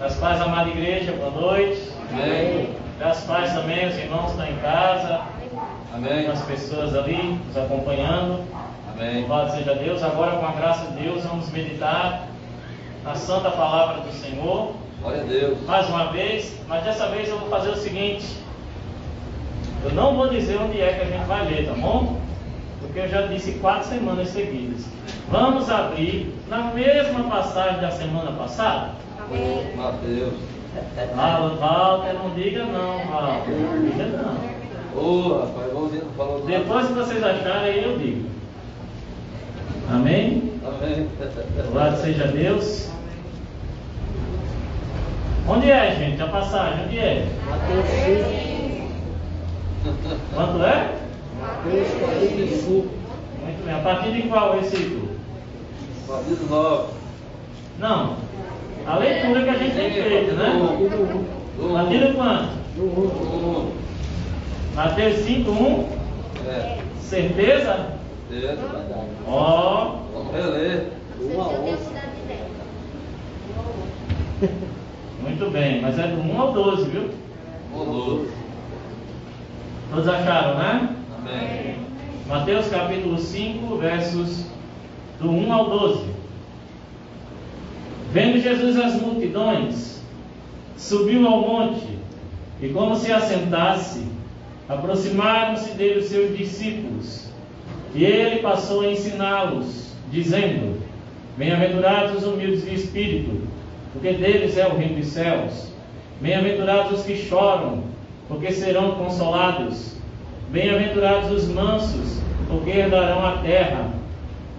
Das paz, amada igreja, boa noite. Amém. Das paz também, os irmãos estão em casa. Amém. As pessoas ali nos acompanhando. Amém. Louvado seja Deus. Agora, com a graça de Deus, vamos meditar na santa palavra do Senhor. Glória a Deus. Mais uma vez, mas dessa vez eu vou fazer o seguinte. Eu não vou dizer onde é que a gente vai ler, tá bom? Porque eu já disse 4 semanas seguidas. Vamos abrir na mesma passagem da semana passada. Amém. Mateus. Walter, não diga não, Walter. Não diga não. Ô, rapaz, igualzinho falou nada. Depois que vocês acharem, aí eu digo. Amém? Amém. Louvado seja Deus. Onde é, gente? A passagem, onde é? Mateus 5. Quanto é? Mateus 45. Muito bem. A partir de qual versículo? Capítulo 9. Não. A leitura que a gente tem feito, né? Partir do quanto? Mateus 5, 1. É. Certeza? Certo. Ó. Vamos reler. Muito bem. Mas é do 1 ao 12, viu? Rolou. Todos acharam, né? Amém. Mateus capítulo 5, versos do 1 ao 12. Vendo Jesus as multidões, subiu ao monte, e como se assentasse, aproximaram-se dele os seus discípulos, e ele passou a ensiná-los, dizendo: Bem-aventurados os humildes de espírito, porque deles é o reino dos céus. Bem-aventurados os que choram, porque serão consolados. Bem-aventurados os mansos, porque herdarão a terra.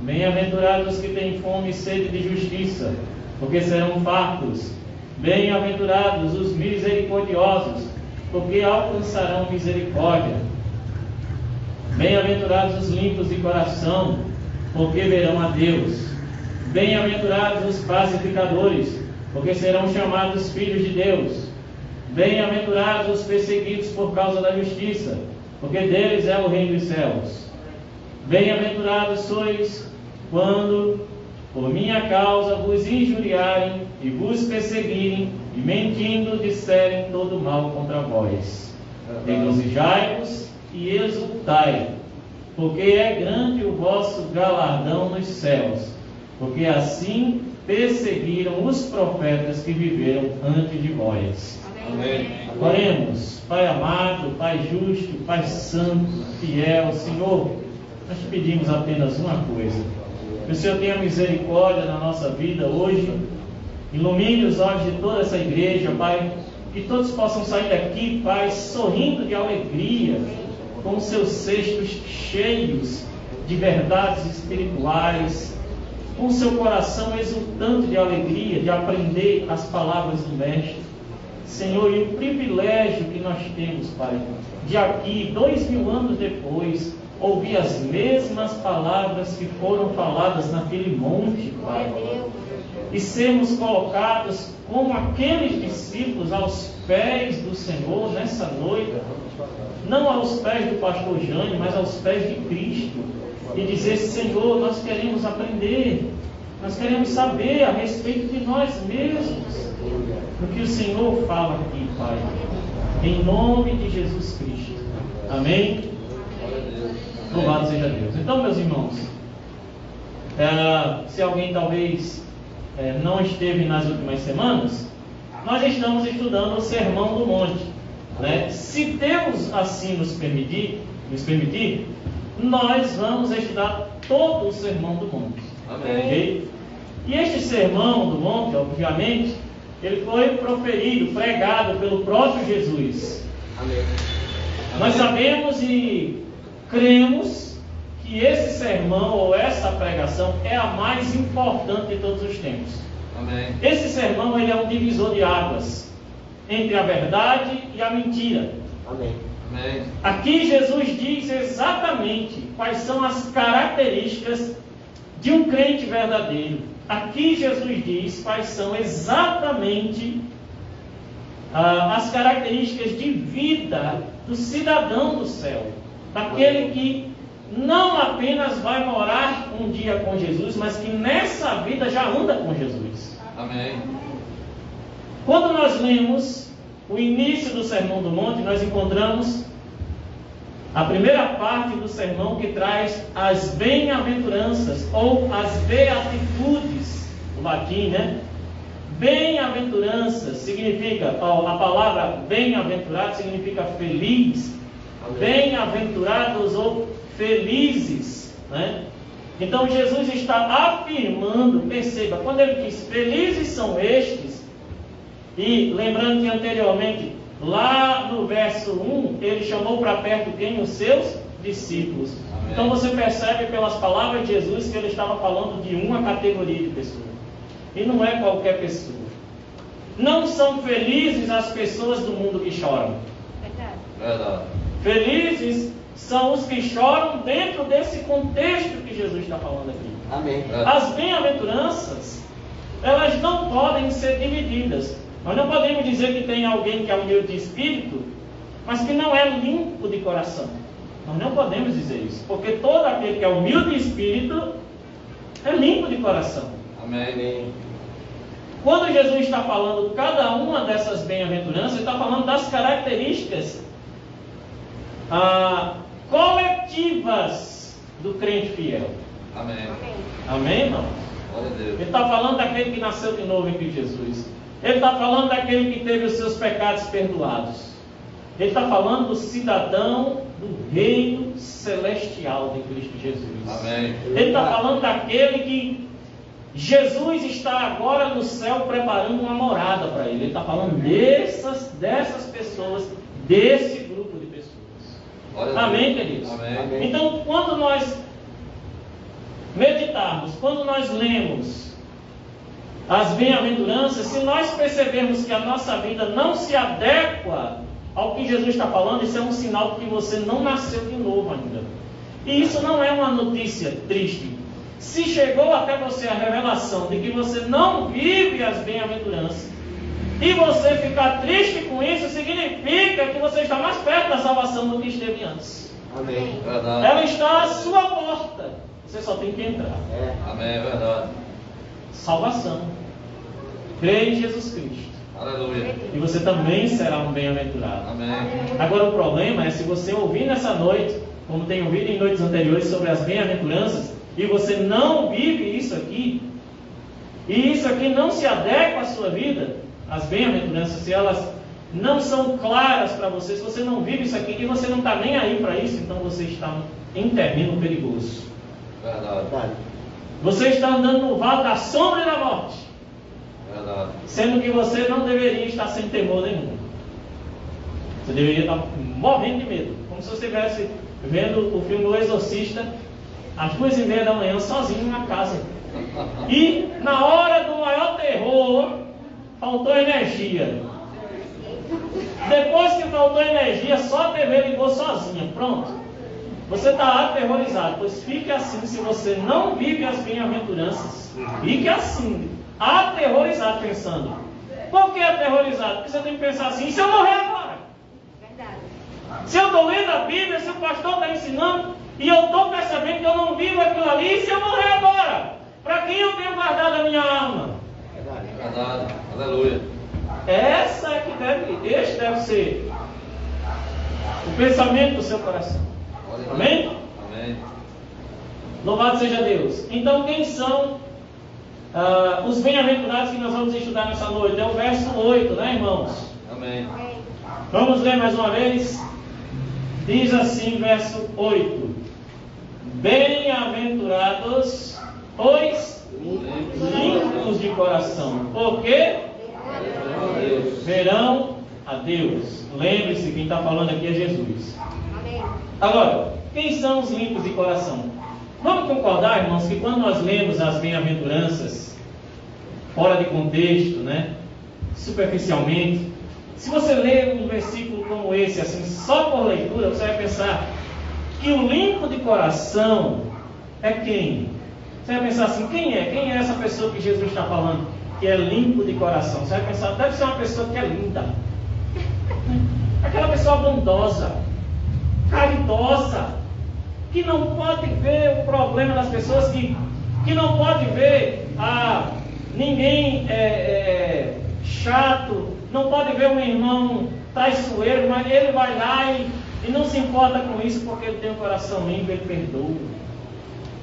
Bem-aventurados os que têm fome e sede de justiça, porque serão fartos. Bem-aventurados os misericordiosos, porque alcançarão misericórdia. Bem-aventurados os limpos de coração, porque verão a Deus. Bem-aventurados os pacificadores, porque serão chamados filhos de Deus. Bem-aventurados os perseguidos por causa da justiça, porque deles é o reino dos céus. Bem-aventurados sois quando por minha causa vos injuriarem e vos perseguirem e mentindo disserem todo mal contra vós. Regozijai-vos e exultai, porque é grande o vosso galardão nos céus, porque assim perseguiram os profetas que viveram antes de vós. Amém. Oremos. Pai amado, Pai justo, Pai santo, fiel, Senhor, nós te pedimos apenas uma coisa: que o Senhor tenha misericórdia na nossa vida hoje, ilumine os olhos de toda essa igreja, Pai, que todos possam sair daqui, Pai, sorrindo de alegria, com seus cestos cheios de verdades espirituais, com seu coração exultante de alegria, de aprender as palavras do Mestre. Senhor, e o privilégio que nós temos, Pai, de aqui, 2000 anos depois, ouvir as mesmas palavras que foram faladas naquele monte, Pai, e sermos colocados como aqueles discípulos aos pés do Senhor nessa noite, não aos pés do pastor Jânio, mas aos pés de Cristo, e dizer: Senhor, nós queremos aprender, nós queremos saber a respeito de nós mesmos, o que o Senhor fala aqui, Pai, em nome de Jesus Cristo. Amém? Louvado seja Deus. Então, meus irmãos, se alguém talvez não esteve nas últimas semanas, nós estamos estudando o Sermão do Monte, né? Se Deus assim nos permitir, nós vamos estudar todo o Sermão do Monte. Amém. Okay? E este Sermão do Monte, obviamente, ele foi proferido, pregado pelo próprio Jesus. Amém. Nós sabemos e cremos que esse sermão ou essa pregação é a mais importante de todos os tempos. Amém. Esse sermão, ele é um divisor de águas entre a verdade e a mentira. Amém. Amém. Aqui Jesus diz exatamente quais são as características de um crente verdadeiro. Aqui Jesus diz quais são exatamente as características de vida do cidadão do céu, daquele que não apenas vai morar um dia com Jesus, mas que nessa vida já anda com Jesus. Amém. Quando nós lemos o início do Sermão do Monte, nós encontramos a primeira parte do sermão que traz as bem-aventuranças, ou as beatitudes, no latim, né? Bem-aventuranças significa, a palavra bem-aventurado significa feliz, bem-aventurados ou felizes, né? Então Jesus está afirmando, perceba, quando ele diz felizes são estes, e lembrando que anteriormente, lá no verso 1, ele chamou para perto quem? Os seus discípulos. Amém. Então você percebe pelas palavras de Jesus que ele estava falando de uma categoria de pessoas. E não é qualquer pessoa. Não são felizes as pessoas do mundo que choram. Verdade. Felizes são os que choram dentro desse contexto que Jesus está falando aqui. Amém. As bem-aventuranças, elas não podem ser divididas. Nós não podemos dizer que tem alguém que é humilde de espírito, mas que não é limpo de coração. Nós não podemos dizer isso, porque todo aquele que é humilde de espírito é limpo de coração. Amém. Quando Jesus está falando cada uma dessas bem-aventuranças, ele está falando das características coletivas do crente fiel. Amém. Amém, irmão? Glória a Deus. Ele está falando daquele que nasceu de novo em Cristo Jesus. Ele está falando daquele que teve os seus pecados perdoados. Ele está falando do cidadão do reino celestial de Cristo Jesus. Amém. Ele está falando daquele que Jesus está agora no céu preparando uma morada para ele. Ele está falando dessas pessoas, desse grupo de pessoas. Amém, queridos? Amém. Então, quando nós meditarmos, quando nós lemos as bem-aventuranças, se nós percebermos que a nossa vida não se adequa ao que Jesus está falando, isso é um sinal de que você não nasceu de novo ainda. E isso não é uma notícia triste. Se chegou até você a revelação de que você não vive as bem-aventuranças, e você ficar triste com isso, significa que você está mais perto da salvação do que esteve antes. Amém. Verdade. Ela está à sua porta. Você só tem que entrar. Amém, é verdade. Salvação. Crê em Jesus Cristo. Aleluia. E você também será um bem-aventurado. Amém. Agora o problema é se você ouvir nessa noite, como tem ouvido em noites anteriores sobre as bem-aventuranças, e você não vive isso aqui, e isso aqui não se adequa à sua vida, as bem-aventuranças, se elas não são claras para você, se você não vive isso aqui e você não está nem aí para isso, então você está em terreno perigoso. Verdade. Você está andando no vale da sombra e da morte. Verdade. Sendo que você não deveria estar sem temor nenhum. Você deveria estar morrendo de medo. Como se você estivesse vendo o filme O Exorcista às 2:30 da manhã, sozinho na casa. E na hora do maior terror, faltou energia. Depois que faltou energia, só a TV ligou sozinha. Pronto. Você está aterrorizado. Pois fique assim se você não vive as bem-aventuranças. Fique assim, aterrorizado, pensando. Por que aterrorizado? Porque você tem que pensar assim: e se eu morrer agora? Verdade. Se eu estou lendo a Bíblia, se o pastor está ensinando, e eu estou percebendo que eu não vivo aquilo ali, e se eu morrer agora? Para quem eu tenho guardado a minha alma? Verdade. Aleluia. Este deve ser o pensamento do seu coração. Amém? Amém. Louvado seja Deus. Então, quem são os bem-aventurados que nós vamos estudar nessa noite? É o verso 8, né, irmãos? Amém. Vamos ler mais uma vez. Diz assim, verso 8: Bem-aventurados os limpos de coração, porque verão a Deus. Lembre-se, quem está falando aqui é Jesus. Amém. Agora, quem são os limpos de coração? Vamos concordar, irmãos, que quando nós lemos as bem-aventuranças fora de contexto, né, superficialmente, se você ler um versículo como esse, assim, só por leitura, você vai pensar que o limpo de coração é quem? Você vai pensar assim: quem é? Quem é essa pessoa que Jesus está falando que é limpo de coração? Você vai pensar: deve ser uma pessoa que é linda, aquela pessoa bondosa, caridosa, que não pode ver o problema das pessoas, que não pode ver ninguém chato, não pode ver um irmão traiçoeiro, mas ele vai lá e não se importa com isso porque ele tem um coração limpo, ele perdoa.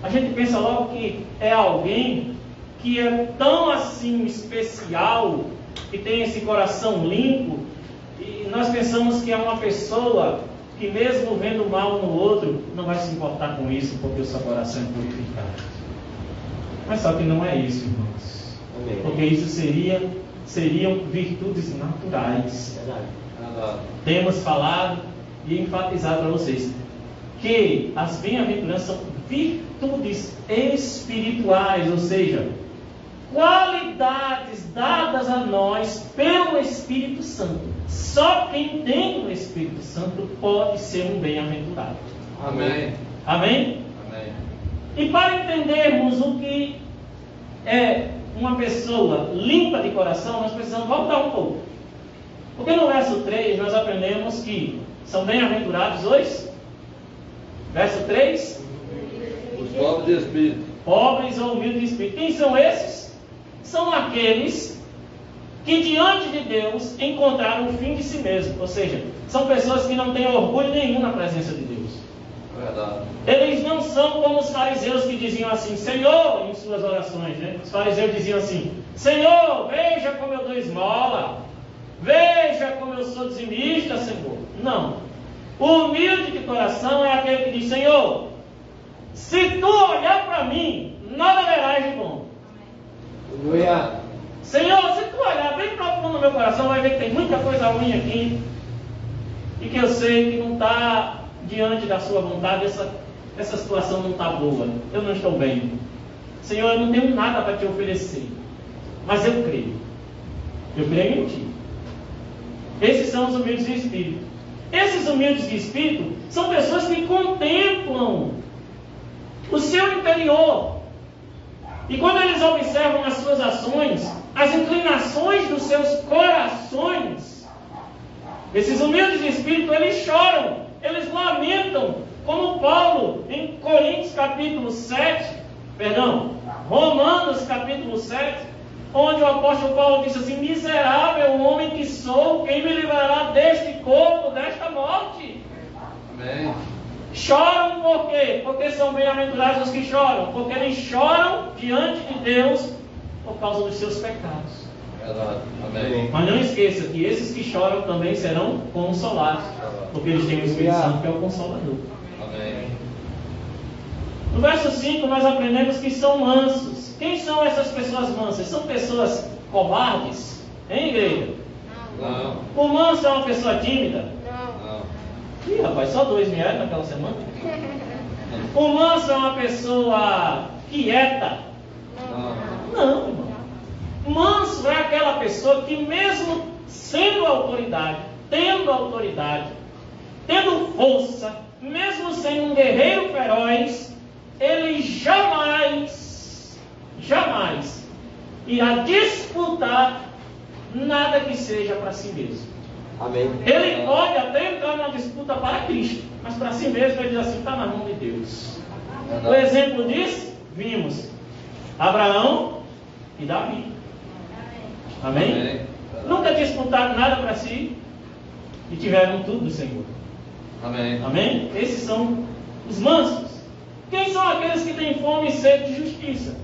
A gente pensa logo que é alguém que é tão assim especial, que tem esse coração limpo, e nós pensamos que é uma pessoa que mesmo vendo mal no outro, não vai se importar com isso porque o seu coração é purificado. Mas só que não é isso, irmãos. Amém. Porque isso seriam virtudes naturais. Temos falado e enfatizado para vocês que as bem-aventuranças são virtudes espirituais, ou seja, qualidades dadas a nós pelo Espírito Santo. Só quem tem o Espírito Santo pode ser um bem-aventurado. Amém. Amém? Amém. E para entendermos o que é uma pessoa limpa de coração, nós precisamos voltar um pouco. Porque no verso 3 nós aprendemos que são bem-aventurados os... Verso 3? Os pobres de espírito. Pobres ou humildes de espírito. Quem são esses? São aqueles que diante de Deus encontraram o fim de si mesmo. Ou seja, são pessoas que não têm orgulho nenhum na presença de Deus. Verdade. Eles não são como os fariseus que diziam assim, Senhor, em suas orações, né? Os fariseus diziam assim, Senhor, veja como eu dou esmola, veja como eu sou dizimista, Senhor. Não. O humilde de coração é aquele que diz, Senhor, se tu olhar para mim, nada verás de bom. Aleluia. Senhor, se tu olhar bem profundo no meu coração, vai ver que tem muita coisa ruim aqui, e que eu sei que não está diante da sua vontade, essa situação não está boa, eu não estou bem. Senhor, eu não tenho nada para te oferecer, mas eu creio em ti. Esses são os humildes de espírito. Esses humildes de espírito são pessoas que contemplam o seu interior, e quando eles observam as suas ações, as inclinações dos seus corações, esses humildes de espírito, eles choram, eles lamentam, como Paulo em Romanos capítulo 7, onde o apóstolo Paulo disse assim, miserável homem que sou, quem me livrará deste corpo, desta morte? Amém. Choram por quê? Porque são bem-aventurados os que choram, porque eles choram diante de Deus por causa dos seus pecados. Verdade. Amém. Mas não esqueça que esses que choram também serão consolados, porque eles têm o Espírito Santo que é o Consolador. Amém. No verso 5 nós aprendemos que são mansos. Quem são essas pessoas mansas? São pessoas covardes? Hein, igreja? Não. O manso é uma pessoa tímida? Não. Ih, rapaz, só 2 vieram naquela semana. O manso é uma pessoa quieta? Não, irmão. Manso é aquela pessoa que mesmo sendo autoridade, tendo força, mesmo sendo um guerreiro feroz, ele jamais irá disputar nada que seja para si mesmo. Amém. Ele pode até entrar na disputa para Cristo, mas para si mesmo ele diz assim, está na mão de Deus. O exemplo disso, vimos Abraão e Davi. Amém? Nunca disputaram nada para si e tiveram tudo do Senhor. Amém? Esses são os mansos. Quem são aqueles que têm fome e sede de justiça?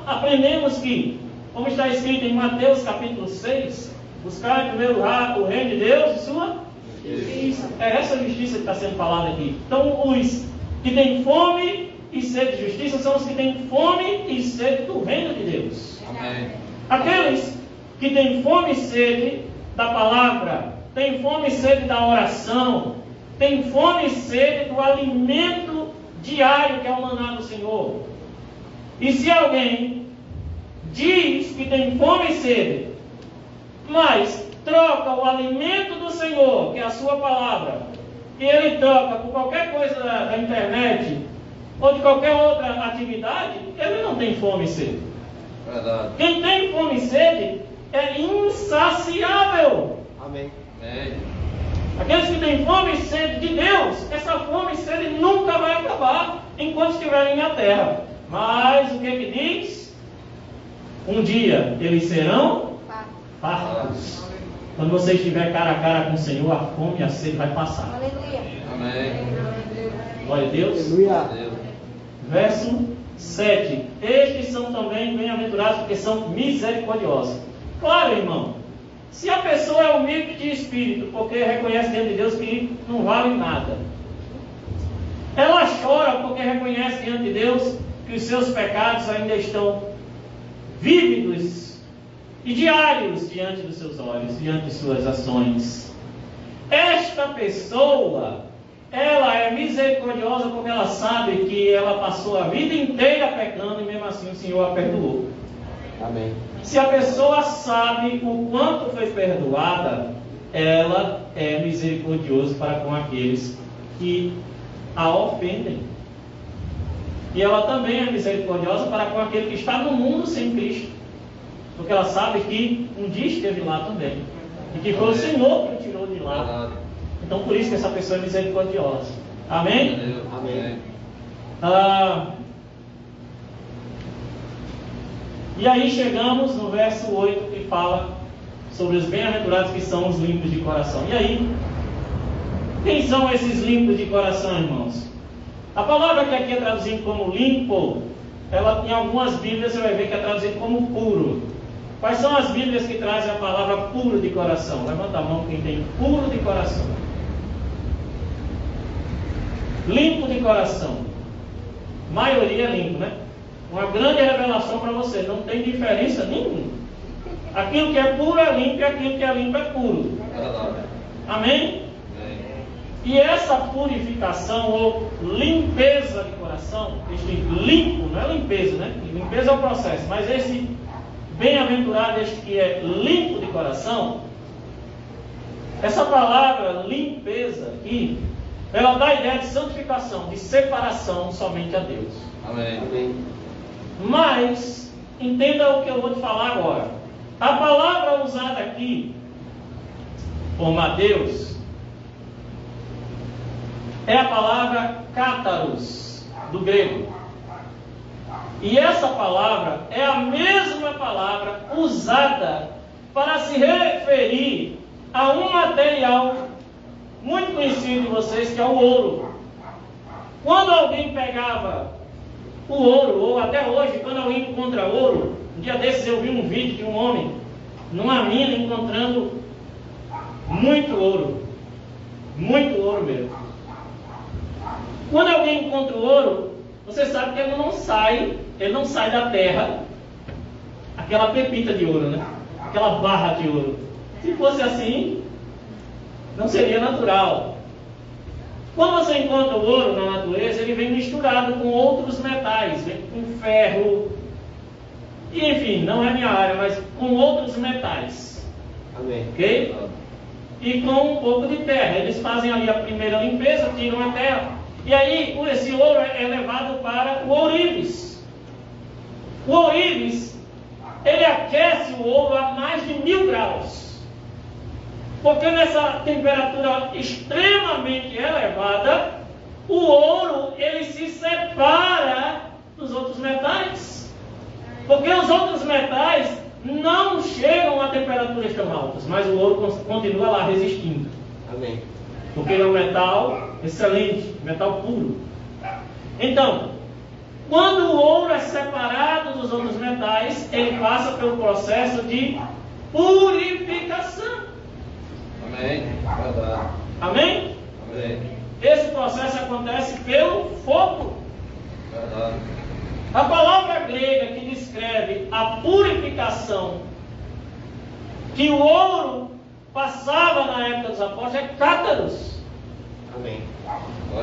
Aprendemos que, como está escrito em Mateus capítulo 6, buscar em primeiro lugar o reino de Deus e sua justiça. É essa justiça que está sendo falada aqui. Então, os que têm fome e sede de justiça são os que têm fome e sede do reino de Deus. Amém. Aqueles que têm fome e sede da palavra, têm fome e sede da oração, têm fome e sede do alimento diário que é o maná do Senhor. E se alguém diz que tem fome e sede, mas troca o alimento do Senhor, que é a sua palavra, e ele troca por qualquer coisa da internet ou de qualquer outra atividade, ele não tem fome e sede. Verdade. Quem tem fome e sede é insaciável. Amém. Amém. Aqueles que têm fome e sede de Deus, essa fome e sede nunca vai acabar enquanto estiverem na terra. Mas o que diz? Um dia eles serão fartos. Quando você estiver cara a cara com o Senhor, a fome e a sede vai passar. Aleluia. Amém. Glória a Deus. Aleluia. Verso 7. Estes são também bem-aventurados porque são misericordiosos. Claro, irmão, se a pessoa é humilde de espírito, porque reconhece diante de Deus que não vale nada, ela chora porque reconhece diante de Deus que os seus pecados ainda estão vívidos e diários diante dos seus olhos, diante de suas ações. Esta pessoa, ela é misericordiosa porque ela sabe que ela passou a vida inteira pecando e mesmo assim o Senhor a perdoou. Amém. Se a pessoa sabe o quanto foi perdoada, ela é misericordiosa para com aqueles que a ofendem. E ela também é misericordiosa para com aquele que está no mundo sem Cristo, porque ela sabe que um dia esteve lá também, e que foi o Senhor que o tirou de lá. Então por isso que essa pessoa é misericordiosa. Amém? Amém. E aí chegamos no verso 8 que fala sobre os bem-aventurados que são os limpos de coração. E aí, quem são esses limpos de coração, irmãos? A palavra que aqui é traduzida como limpo, ela em algumas Bíblias você vai ver que é traduzida como puro. Quais são as Bíblias que trazem a palavra puro de coração? Levanta a mão quem tem puro de coração. Limpo de coração. Maioria limpo, né? Uma grande revelação para você, não tem diferença nenhuma. Aquilo que é puro é limpo e aquilo que é limpo é puro. Amém? E essa purificação ou limpeza de coração, este limpo, não é limpeza, né? Limpeza é o processo, mas esse bem-aventurado, este que é limpo de coração, essa palavra limpeza aqui, ela dá a ideia de santificação, de separação somente a Deus. Amém. Mas, entenda o que eu vou te falar agora. A palavra usada aqui, por Mateus, é a palavra cátaros, do grego. E essa palavra é a mesma palavra usada para se referir a um material muito conhecido de vocês, que é o ouro. Quando alguém pegava o ouro, ou até hoje, quando alguém encontra ouro, um dia desses eu vi um vídeo de um homem numa mina encontrando muito ouro mesmo. Quando alguém encontra o ouro, você sabe que ele não sai da terra, aquela pepita de ouro, né? Aquela barra de ouro. Se fosse assim, não seria natural. Quando você encontra o ouro na natureza, ele vem misturado com outros metais, vem com ferro, e enfim, não é minha área, mas com outros metais. Amém. Ok? E com um pouco de terra. Eles fazem ali a primeira limpeza, tiram a terra, e aí esse ouro é levado para o ourives. O ourives, ele aquece o ouro a mais de 1000 graus. Porque nessa temperatura extremamente elevada, o ouro ele se separa dos outros metais. Porque os outros metais não chegam a temperaturas tão altas, mas o ouro continua lá resistindo. Amém. Porque ele é um metal excelente, metal puro. Então, quando o ouro é separado dos outros metais, ele passa pelo processo de purificação. Amém. Verdade. Amém? Amém. Esse processo acontece pelo fogo. Verdade. A palavra grega que descreve a purificação que o ouro passava na época dos apóstolos é cátaros. Amém.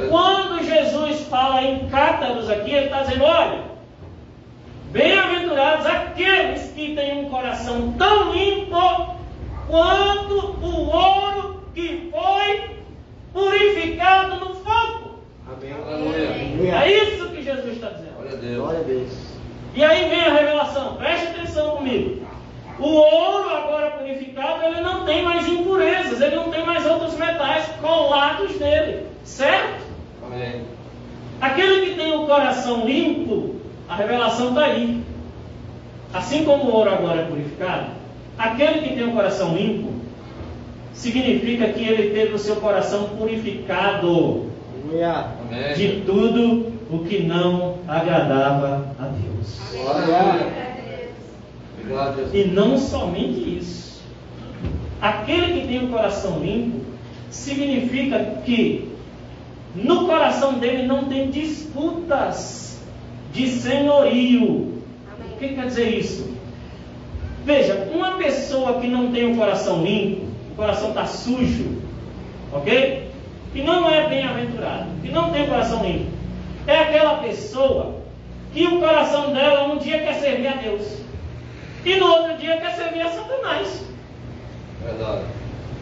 Quando Jesus fala em cátaros aqui, ele está dizendo, olha, bem-aventurados aqueles que têm um coração tão limpo quanto o ouro que foi purificado no fogo. Amém. Aleluia. É isso que Jesus está dizendo. Glória a Deus. Glória a Deus. E aí vem a revelação, preste atenção comigo. O ouro agora purificado, ele não tem mais impurezas, ele não tem mais outros metais colados nele, certo? Amém. Aquele que tem o coração limpo, a revelação está aí. Assim como o ouro agora é purificado, Aquele que tem um coração limpo, significa que ele teve o seu coração purificado Aleluia. de tudo o que não agradava a Deus. Obrigado, Deus. E não somente isso. Aquele que tem o coração limpo, significa que no coração dele não tem disputas de senhorio. O que quer dizer isso? Veja, uma pessoa que não tem o coração limpo, o coração está sujo, ok? Que não é bem-aventurado, que não tem o coração limpo, é aquela pessoa que o coração dela um dia quer servir a Deus e no outro dia quer servir a Satanás. Verdade.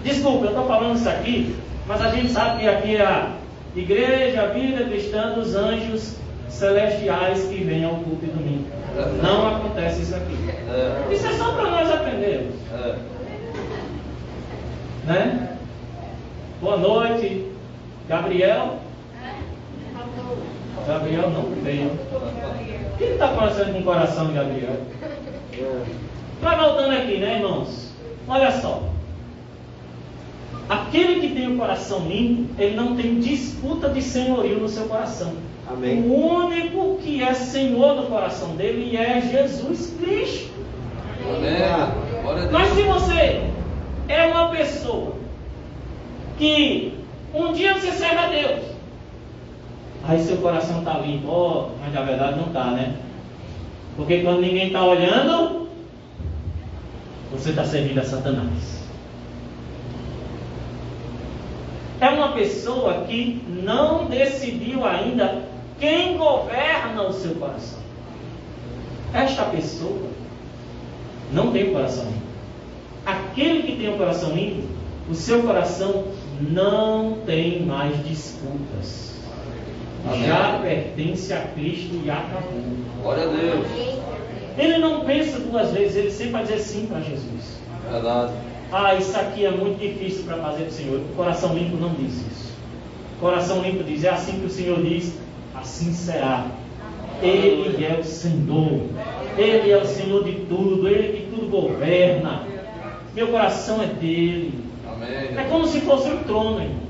Desculpa, eu estou falando isso aqui, mas a gente sabe que aqui é a Igreja, a Vida Cristã dos Anjos Celestiais que vem ao culto de domingo. Não acontece isso aqui. Isso é só para nós aprendermos. Né? Boa noite, Gabriel. Gabriel não veio. O que está acontecendo com o coração de Gabriel? Mas voltando aqui, né, irmãos? Olha só. Aquele que tem o coração limpo, ele não tem disputa de senhorio no seu coração. Amém. O único que é Senhor do coração dele é Jesus Cristo. Amém. Glória a Deus. Mas se você é uma pessoa que um dia você serve a Deus, aí seu coração está limpo, mas na verdade não está, né? Porque quando ninguém está olhando, você está servindo a Satanás. É uma pessoa que não decidiu ainda quem governa o seu coração. Esta pessoa não tem o coração limpo. Aquele que tem o coração limpo, o seu coração não tem mais disputas. Amém. Já pertence a Cristo e acabou. Glória a Deus. Ele não pensa duas vezes, ele sempre vai dizer sim para Jesus. Verdade. Ah, isso aqui é muito difícil para fazer para o Senhor. O coração limpo não diz isso. O coração limpo diz, é assim que o Senhor diz, assim será. Ele é o Senhor. Ele é o Senhor de tudo. Ele que tudo governa. Meu coração é dele. Amém. É como se fosse um trono, irmãos.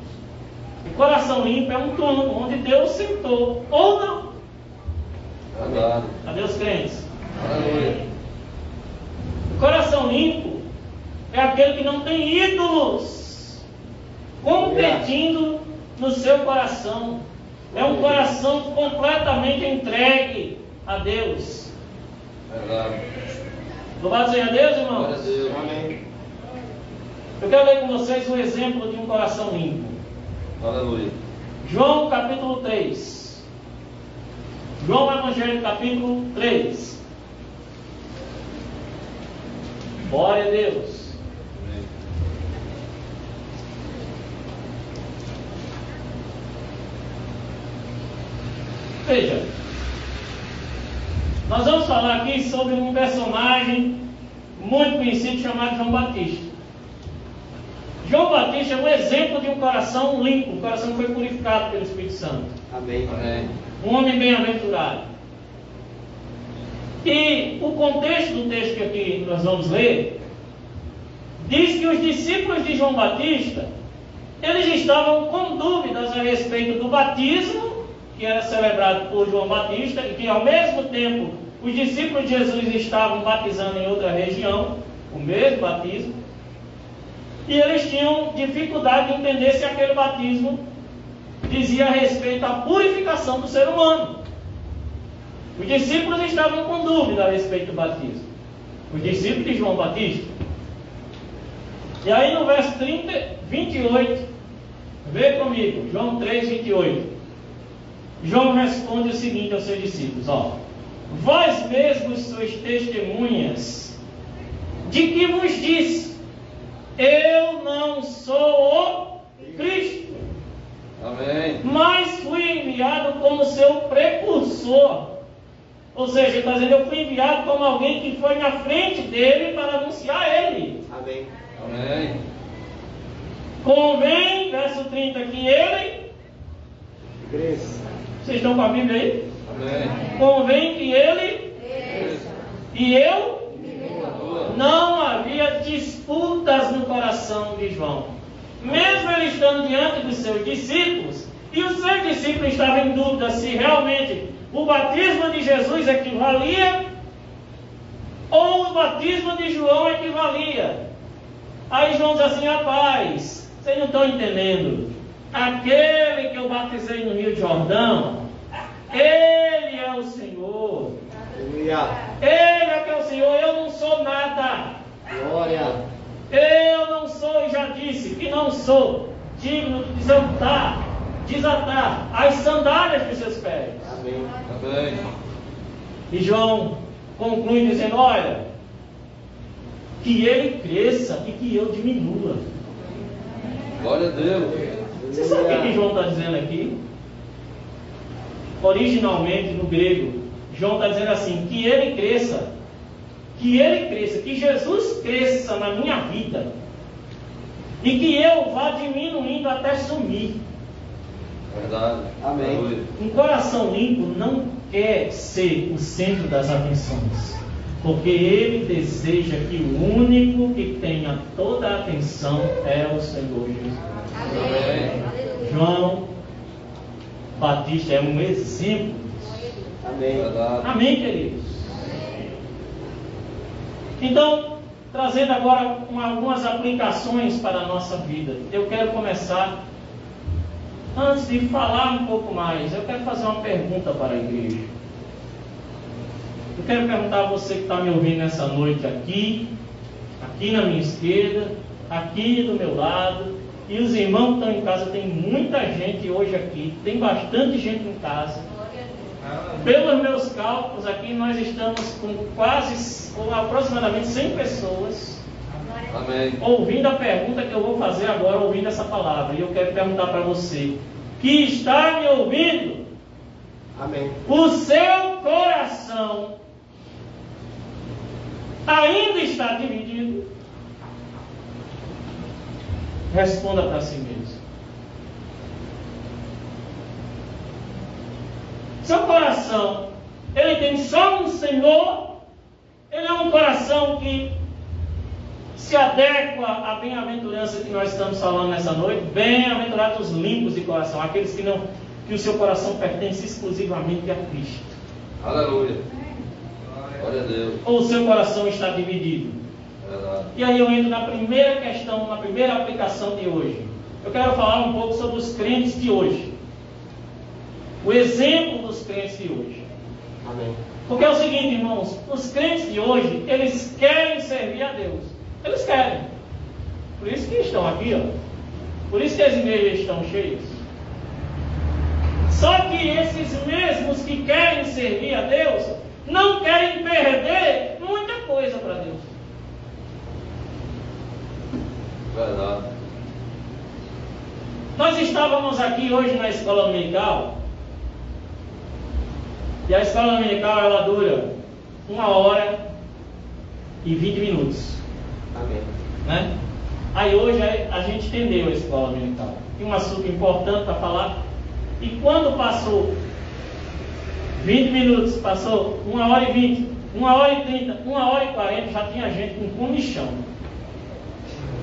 O coração limpo é um trono onde Deus sentou. Ou não. Verdade. Cadê os crentes? Aleluia. O coração limpo é aquele que não tem ídolos competindo no seu coração. É um coração completamente entregue a Deus. Verdade. Louvado seja Deus, Glória a irmãos. Deus. Amém. Eu quero ler com vocês um exemplo de um coração limpo. Aleluia. João capítulo 3. João Evangelho capítulo 3. Glória a Deus. Amém. Veja, nós vamos falar aqui sobre um personagem muito conhecido chamado João Batista. João Batista é um exemplo de um coração limpo, um coração que foi purificado pelo Espírito Santo. Amém. Amém. Um homem bem-aventurado. E o contexto do texto que aqui nós vamos ler diz que os discípulos de João Batista, eles estavam com dúvidas a respeito do batismo que era celebrado por João Batista e que ao mesmo tempo os discípulos de Jesus estavam batizando em outra região, o mesmo batismo, e eles tinham dificuldade de entender se aquele batismo dizia a respeito à purificação do ser humano. Os discípulos estavam com dúvida a respeito do batismo. Os discípulos de João Batista. E aí no verso 28, vê comigo, João 3, 28. João responde o seguinte aos seus discípulos: vós mesmos sois testemunhas de que vos disse, eu não sou o Cristo, Amém. mas fui enviado como seu precursor. Ou seja, ele está dizendo, eu fui enviado como alguém que foi na frente dele para anunciar ele. Amém. Amém. Convém, verso 30, que ele... Igreja. Vocês estão com a Bíblia aí? Amém. Convém que ele... E eu não havia havia disputas no coração de João. Mesmo ele estando diante dos seus discípulos, e os seus discípulos estavam em dúvida se realmente o batismo de Jesus equivalia ou o batismo de João equivalia. Aí João diz assim: rapaz, vocês não estão entendendo. Aquele que eu batizei no Rio Jordão, Ele é o Senhor. Aleluia. Ele é que é o Senhor, eu não sou nada. Glória. Eu não sou, e já disse que não sou digno de desatar as sandálias dos seus pés. Amém. Amém. E João conclui dizendo: olha, que ele cresça e que eu diminua. Glória a Deus. Você sabe o que João está dizendo aqui? Originalmente no grego, João está dizendo assim: que ele cresça, que Jesus cresça na minha vida, e que eu vá diminuindo até sumir. Verdade. Amém. Aleluia. Um coração limpo não quer ser o centro das atenções, porque ele deseja que o único que tenha toda a atenção é o Senhor Jesus. Amém. João Batista é um exemplo disso. Amém. Verdade. Amém, queridos? Então, trazendo agora algumas aplicações para a nossa vida, eu quero começar. Antes de falar um pouco mais, eu quero fazer uma pergunta para a igreja. Eu quero perguntar a você que está me ouvindo nessa noite aqui na minha esquerda, aqui do meu lado, e os irmãos que estão em casa. Tem muita gente hoje aqui, tem bastante gente em casa. Pelos meus cálculos aqui, nós estamos com aproximadamente 100 pessoas. Amém. Ouvindo a pergunta que eu vou fazer agora, ouvindo essa palavra. E eu quero perguntar para você que está me ouvindo: Amém. o seu coração ainda está dividido? Responda para si mesmo. Seu coração, ele tem só um Senhor? Ele é um coração que se adequa à bem-aventurança que nós estamos falando nessa noite? Bem-aventurados os limpos de coração, aqueles que o seu coração pertence exclusivamente a Cristo. Aleluia. Glória a Deus. Ou o seu coração está dividido? Verdade. E aí eu entro na primeira questão, na primeira aplicação de hoje. Eu quero falar um pouco sobre os crentes de hoje. O exemplo dos crentes de hoje. Amém. Porque é o seguinte, irmãos, os crentes de hoje, eles querem servir a Deus. Eles querem. Por isso que estão aqui, ó. Por isso que as igrejas estão cheias. Só que esses mesmos que querem servir a Deus, não querem perder muita coisa para Deus. Verdade. Nós estávamos aqui hoje na escola dominical. E a escola dominical, ela dura 1h e 20 minutos. Amém. Né? Aí hoje a gente entendeu a escola dominical. Tem um assunto importante para falar. E quando passou 20 minutos, passou 1h20, 1h30, 1h40, já tinha gente com comichão.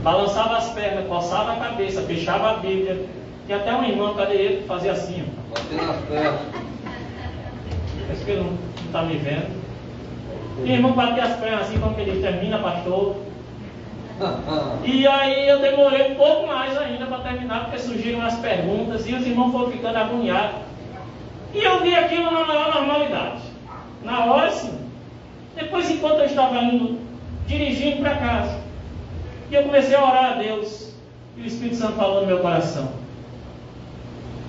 Balançava as pernas, coçava a cabeça, fechava a Bíblia. Tinha até um irmão cadeirado que fazia assim, ó. Batendo as pernas. Acho que ele não está me vendo. Tem irmão que batia as pernas assim, como que ele termina, pastor. E aí eu demorei um pouco mais ainda para terminar, porque surgiram as perguntas e os irmãos foram ficando agoniados. E eu vi aquilo na maior normalidade. Na hora, sim. Depois, enquanto eu estava indo, dirigindo para casa, e eu comecei a orar a Deus, e o Espírito Santo falou no meu coração.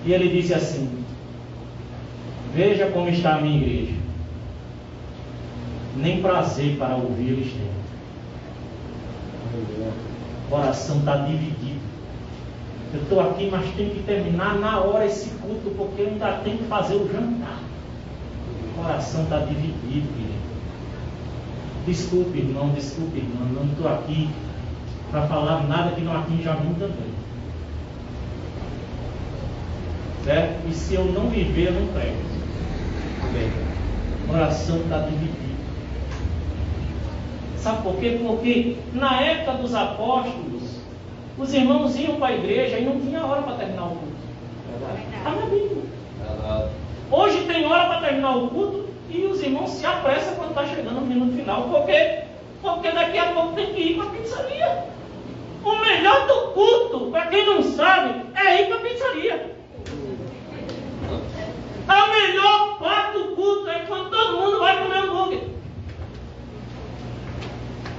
E ele disse assim: veja como está a minha igreja. Nem prazer para ouvir eles têm. O coração está dividido. Eu estou aqui, mas tenho que terminar na hora esse culto, porque eu ainda tenho que fazer o jantar. O coração está dividido, querido. Desculpe, irmão, não estou aqui para falar nada que não atinja a mim também. Certo? E se eu não viver, eu não prego. Amém. O coração está dividido. Sabe por quê? Porque na época dos apóstolos, os irmãos iam para a igreja e não tinha hora para terminar o culto. Está na Bíblia. Verdade. Hoje tem hora para terminar o culto e os irmãos se apressam quando está chegando no minuto final. Porque daqui a pouco tem que ir para a pizzaria. O melhor do culto, para quem não sabe, é ir para a pizzaria. A melhor parte do culto é quando todo mundo vai comer hambúrguer.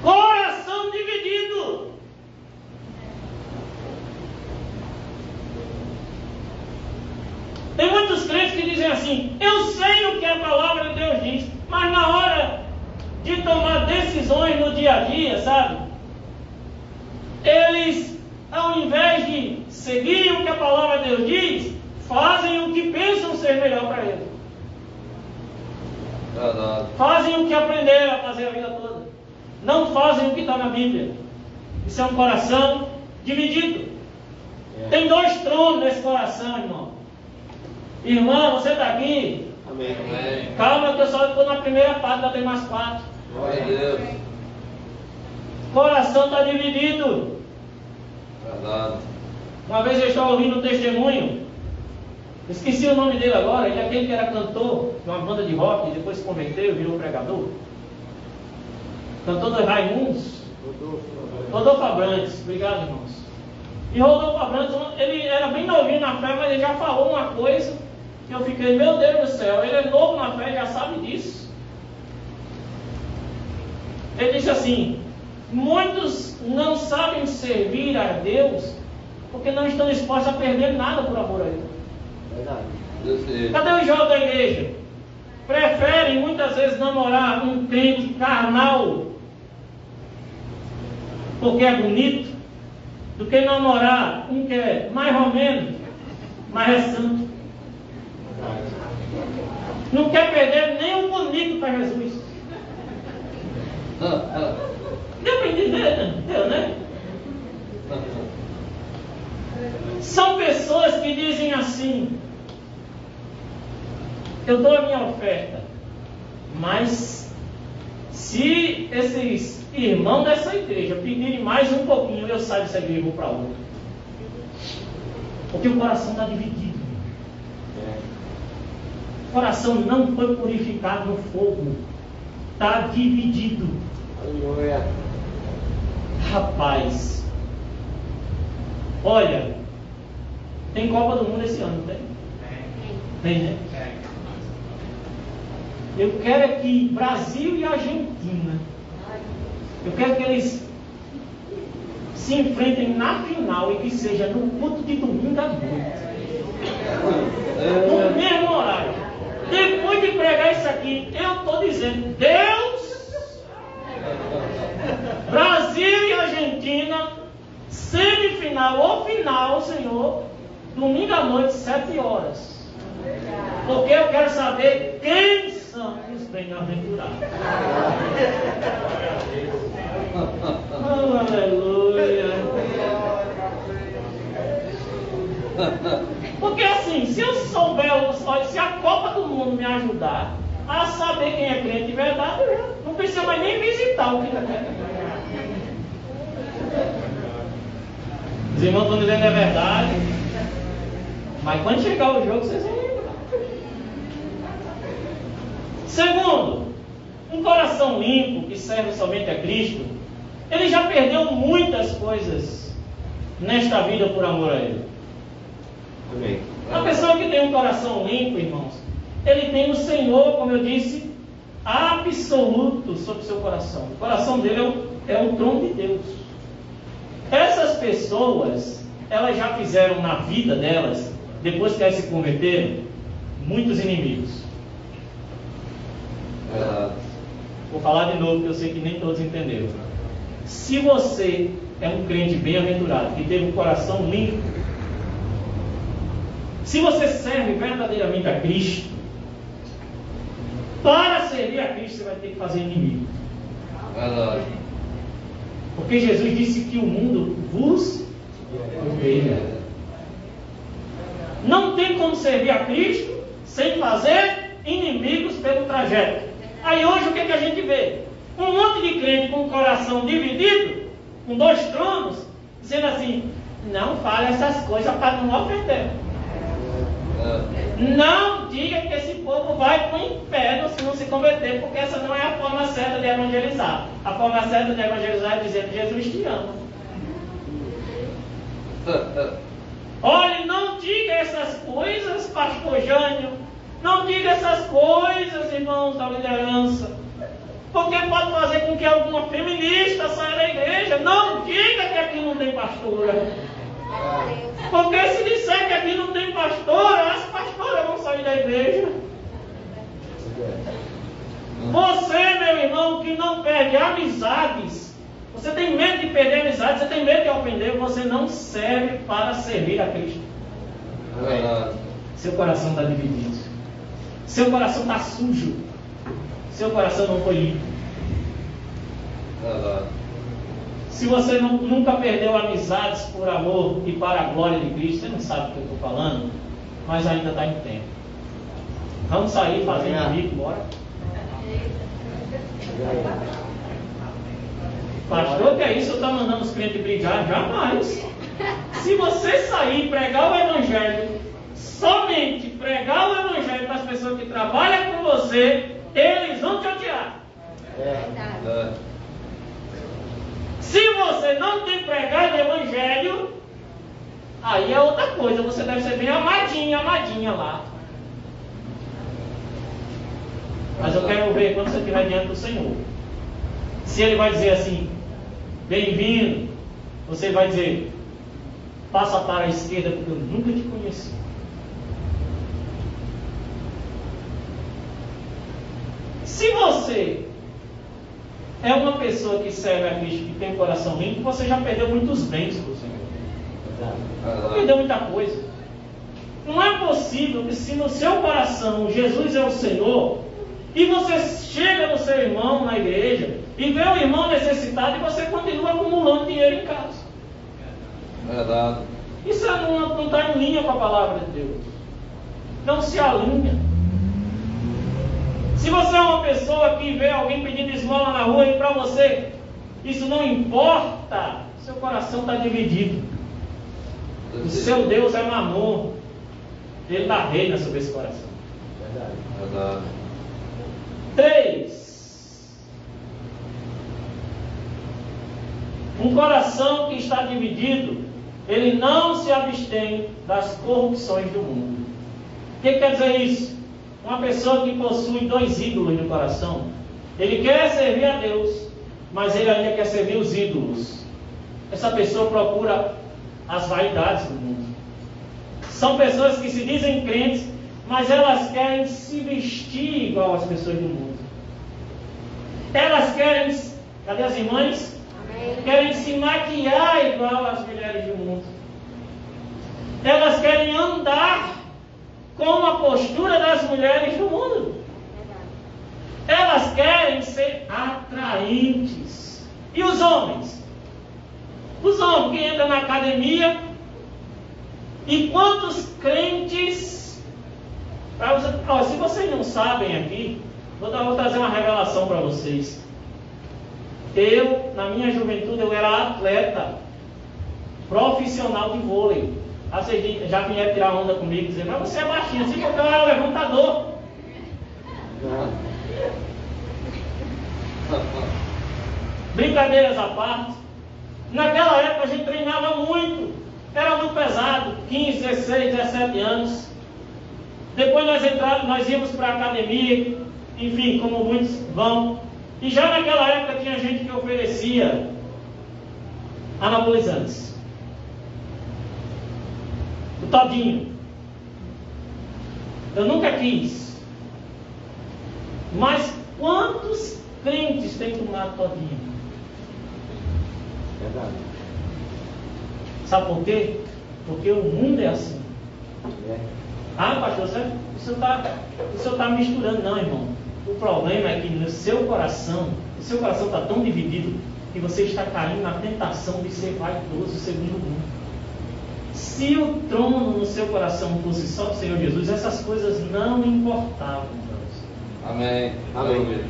Coração dividido. Tem muitos crentes que dizem assim: eu sei o que a palavra de Deus diz, mas na hora de tomar decisões no dia a dia, sabe? Eles, ao invés de seguir o que a palavra de Deus diz, fazem o que pensam ser melhor para eles. Verdade. Fazem o que aprenderam a fazer a vida toda. Não fazem o que está na Bíblia. Isso é um coração dividido. Tem 2 tronos nesse coração, irmão. Irmã, você está aqui? Amém. Amém. Calma que eu só estou na primeira parte, ainda tem mais 4. Glória a Deus. O coração está dividido. Verdade. Uma vez eu estava ouvindo um testemunho, esqueci o nome dele agora, ele é aquele que era cantor de uma banda de rock, e depois se converteu e virou pregador. Cantor dos Raimundos. Rodolfo Abrantes, obrigado, irmãos. E Rodolfo Abrantes, ele era bem novinho na fé, mas ele já falou uma coisa que eu fiquei, meu Deus do céu, ele é novo na fé, já sabe disso. Ele disse assim: muitos não sabem servir a Deus porque não estão dispostos a perder nada por amor a Ele. Verdade. Deus seja. Cadê os jovens da igreja? Preferem muitas vezes namorar um crente carnal porque é bonito, do que namorar um que é mais ou menos, mas é santo. Não quer perder nem o bonito para Jesus. Deu para entender? Deu, né? São pessoas que dizem assim: eu dou a minha oferta, mas se esses irmãos dessa igreja pedirem mais um pouquinho, eu saio dessa igreja e vou para outra. Porque o coração está dividido. O coração não foi purificado no fogo. Está dividido. Aleluia. Rapaz, olha, tem Copa do Mundo esse ano, não tem? Tem, né? Eu quero é que Brasil e Argentina, eu quero que eles se enfrentem na final e que seja no culto de domingo à noite. No mesmo horário. Depois de pregar isso aqui, eu estou dizendo: Deus, Brasil e Argentina, semifinal ou final, Senhor, domingo à noite, 7 horas. Porque eu quero saber quem são os bem-aventurados. Oh, aleluia. Porque assim, se eu souber, se a Copa do Mundo me ajudar a saber quem é crente de verdade, não precisa mais nem visitar o que é crente. Os irmãos estão dizendo é verdade, mas quando chegar o jogo, vocês vão lembrar. Segundo, um coração limpo que serve somente a Cristo, ele já perdeu muitas coisas nesta vida por amor a Ele. Amém. A pessoa que tem um coração limpo, irmãos, ele tem o Senhor, como eu disse, absoluto sobre o seu coração. O coração dele é o trono de Deus. Essas pessoas, elas já fizeram na vida delas, depois que elas se converteram, muitos inimigos. Vou falar de novo, porque eu sei que nem todos entenderam. Se você é um crente bem-aventurado, que teve um coração limpo, se você serve verdadeiramente a Cristo, para servir a Cristo você vai ter que fazer inimigo. Verdade. Porque Jesus disse que o mundo vos odeia. Não tem como servir a Cristo sem fazer inimigos pelo trajeto. Aí hoje o que a gente vê? Um monte de crente com o coração dividido, com 2 tronos, dizendo assim: não fale essas coisas para não ofender. Não diga que esse povo vai para o inferno se não se converter, porque essa não é a forma certa de evangelizar. A forma certa de evangelizar é dizendo: Jesus te ama. Olhe, não diga essas coisas, pastor Jânio. Não diga essas coisas, irmãos da liderança, porque pode fazer com que alguma feminista saia da igreja. Não diga que aqui não tem pastora, porque se disser que aqui não tem pastora, as pastoras vão sair da igreja. Você, meu irmão, que não perde amizades, você tem medo de perder amizades, você tem medo de ofender, você não serve para servir a Cristo. Seu coração está dividido, seu coração está sujo, seu coração não foi limpo. Se você nunca perdeu amizades por amor e para a glória de Cristo, você não sabe o que eu estou falando, mas ainda está em tempo. Vamos sair fazendo bico, bora. Pastor, que é isso? Eu estou mandando os crentes brigar? Jamais. Se você sair e pregar o Evangelho, somente pregar o Evangelho para as pessoas que trabalham com você, eles vão te odiar. Se você não tem pregado o Evangelho, aí é outra coisa. Você deve ser bem amadinha lá. Mas eu quero ver quando você estiver diante do Senhor. Se Ele vai dizer assim: bem-vindo, você vai dizer: passa para a esquerda, porque eu nunca te conheci. Se você é uma pessoa que serve a Cristo, que tem o coração limpo, você já perdeu muitos bens para o Senhor. Perdeu muita coisa. Não é possível que, se no seu coração Jesus é o Senhor, e você chega no seu irmão na igreja e vê o irmão necessitado e você continua acumulando dinheiro em casa. Verdade. Isso não está em linha com a palavra de Deus. Não se alinha. Se você é uma pessoa que vê alguém pedindo esmola na rua e para você isso não importa, seu coração está dividido. O seu Deus é Mamon. Ele dá reina sobre esse coração. Verdade. 3. Um coração que está dividido, ele não se abstém das corrupções do mundo. O que quer dizer isso? Uma pessoa que possui 2 ídolos no coração, ele quer servir a Deus, mas ele ainda quer servir os ídolos. Essa pessoa procura as vaidades do mundo. São pessoas que se dizem crentes, mas elas querem se vestir igual às pessoas do mundo. Elas querem, cadê as irmãs? Querem se maquiar igual às mulheres do mundo. Elas querem andar com a postura das mulheres do mundo. Elas querem ser atraentes. E os homens? Os homens que entram na academia, e quantos crentes... se vocês não sabem aqui, vou trazer uma revelação para vocês. Eu, na minha juventude, eu era atleta profissional de vôlei. Vocês já vieram tirar onda comigo e dizer: mas você é baixinho assim, porque eu era levantador. Brincadeiras à parte, naquela época a gente treinava muito, era muito pesado, 15, 16, 17 anos. Depois nós íamos para a academia, enfim, como muitos vão. E já naquela época tinha gente que oferecia anabolizantes. O todinho. Eu nunca quis. Mas quantos crentes têm tomado todinho? Verdade. Sabe por quê? Porque o mundo é assim. Pastor, o senhor está misturando. Não, irmão. O problema é que no seu coração, o seu coração está tão dividido que você está caindo na tentação de ser vaidoso segundo o mundo. Se o trono no seu coração fosse só o Senhor Jesus, essas coisas não importavam. Amém. Amém.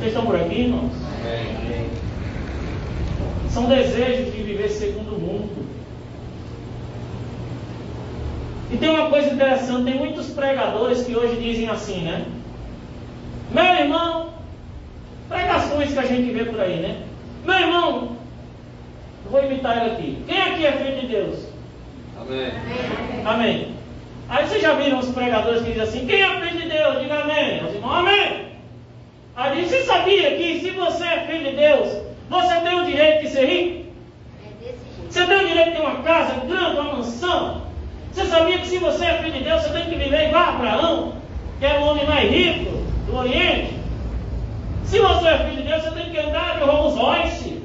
Vocês estão por aqui, irmãos? Amém. São desejos de viver segundo o mundo. E tem uma coisa interessante, tem muitos pregadores que hoje dizem assim, né? Meu irmão, pregações que a gente vê por aí, né? Meu irmão, eu vou imitar ele aqui. Quem aqui é filho de Deus? Amém. Amém. Aí vocês já viram os pregadores que dizem assim, quem é filho de Deus? Diga amém. Os irmãos, amém. Aí você sabia que se você é filho de Deus, você tem o direito de ser rico? Você tem o direito de ter uma casa grande, uma mansão? Você sabia que se você é filho de Deus, você tem que viver igual a Abraão, que era o homem mais rico do Oriente? Se você é filho de Deus, você tem que andar de Rolls Royce.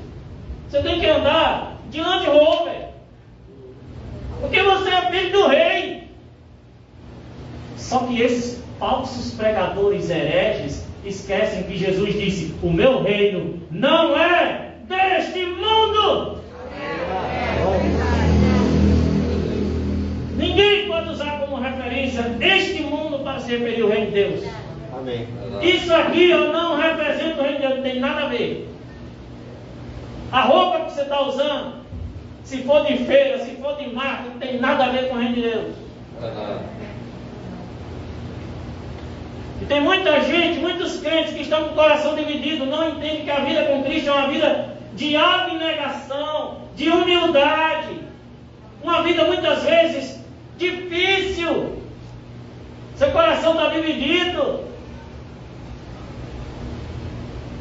Você tem que andar de Land Rover. Porque você é filho do rei. Só que esses falsos pregadores hereges esquecem que Jesus disse, o meu reino não é deste mundo. Ninguém pode usar como referência este mundo para se referir ao reino de Deus. Amém. Isso aqui eu não represento o reino de Deus, não tem nada a ver. A roupa que você está usando, se for de feira, se for de marca, não tem nada a ver com o reino de Deus. E tem muita gente, muitos crentes que estão com o coração dividido, não entendem que a vida com Cristo é uma vida de abnegação, de humildade, uma vida muitas vezes difícil. Seu coração está dividido.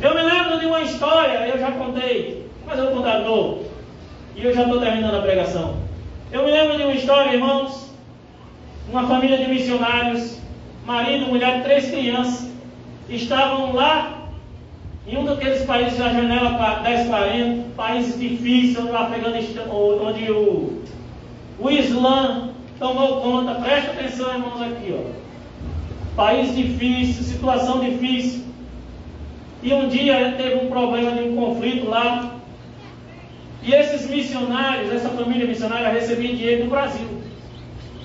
Eu me lembro de uma história, eu já contei, mas eu vou contar de novo. E eu já estou terminando a pregação. Eu me lembro de uma história, irmãos, uma família de missionários, marido, mulher, 3 crianças, estavam lá em um daqueles países da janela 1040, países difíceis, onde o Afeganistão, onde o Islã tomou conta. Presta atenção, irmãos, aqui, ó. País difícil, situação difícil. E um dia teve um problema de um conflito lá. E esses missionários, essa família missionária recebia dinheiro do Brasil.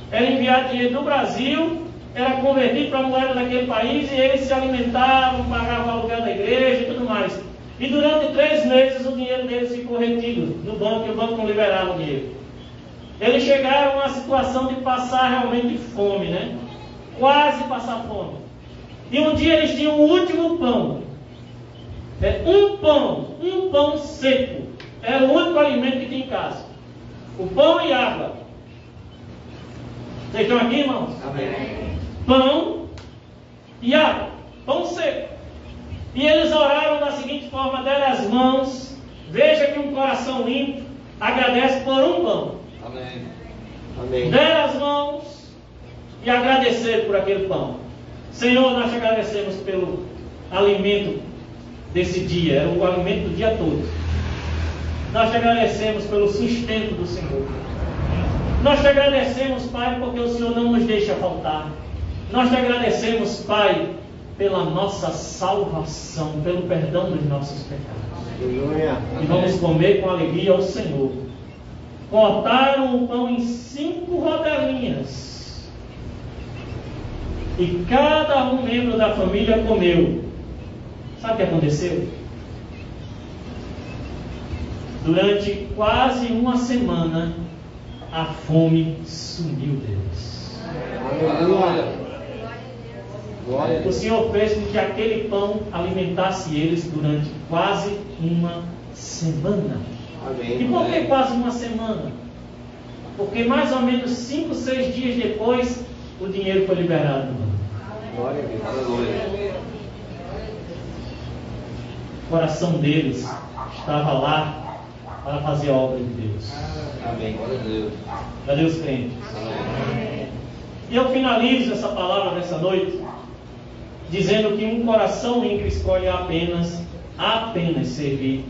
Era enviado dinheiro do Brasil, era convertido para a moeda daquele país e eles se alimentavam, pagavam o aluguel da igreja e tudo mais. E durante 3 meses o dinheiro deles ficou retido no banco e o banco não liberava o dinheiro. Eles chegaram a uma situação de passar realmente fome, né? Quase passar fome. E um dia eles tinham o último pão. Um pão seco. Era o único alimento que tinha em casa. O pão e água. Vocês estão aqui, irmãos? Amém. Pão e água. Pão seco. E eles oraram da seguinte forma, deram as mãos. Veja que um coração limpo agradece por um pão. Amém. Amém. Deram as mãos e agradeceram por aquele pão. Senhor, nós te agradecemos pelo alimento desse dia. Era o alimento do dia todo. Nós te agradecemos pelo sustento do Senhor. Nós te agradecemos, Pai, porque o Senhor não nos deixa faltar. Nós te agradecemos, Pai, pela nossa salvação, pelo perdão dos nossos pecados. Aleluia. E vamos comer com alegria ao Senhor. Cortaram o pão em 5 rodelinhas. E cada um membro da família comeu. Sabe o que aconteceu? Durante quase uma semana, a fome sumiu deles. Aleluia. Glória a O Deus. Senhor fez com que aquele pão alimentasse eles durante quase uma semana. E Amém. por que quase uma semana? Porque mais ou menos 5, 6 dias depois, o dinheiro foi liberado. Glória a Deus. Aleluia. O coração deles estava lá para fazer a obra de Deus. Amém. Glória a Deus. Cadê os crentes? Amém. E eu finalizo essa palavra nessa noite dizendo que um coração limpo escolhe apenas servir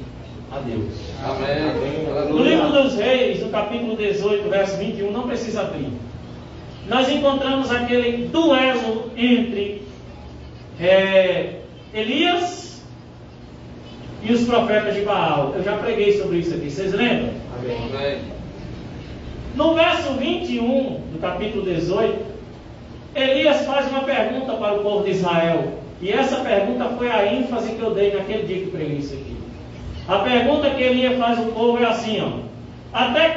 a Deus. Amém. No livro Aleluia. dos Reis, no capítulo 18, verso 21, não precisa abrir. Nós encontramos aquele duelo entre Elias e os profetas de Baal. Eu já preguei sobre isso aqui, vocês lembram? Amém. Amém. No verso 21 do capítulo 18, Elias faz uma pergunta para o povo de Israel. E essa pergunta foi a ênfase que eu dei naquele dia que preguei isso aqui. A pergunta que Elias faz ao povo é assim, ó: até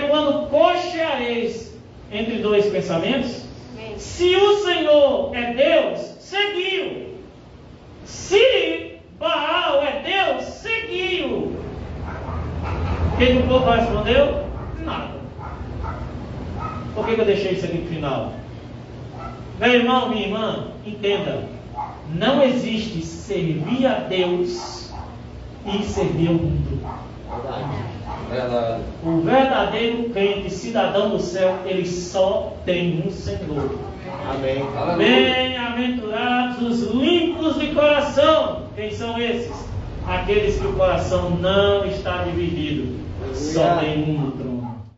quando cocheareis entre dois pensamentos? Se o Senhor é Deus, seguiu. Se Baal é Deus, seguiu. O que o povo respondeu? Nada. Por que eu deixei isso aqui no final? Meu irmão, minha irmã, entenda: não existe servir a Deus e servir ao mundo. Verdade. O verdadeiro crente, cidadão do céu, ele só tem um Senhor. Amém. Bem-aventurados os limpos de coração. Quem são esses? Aqueles que o coração não está dividido. Só tem um no trono.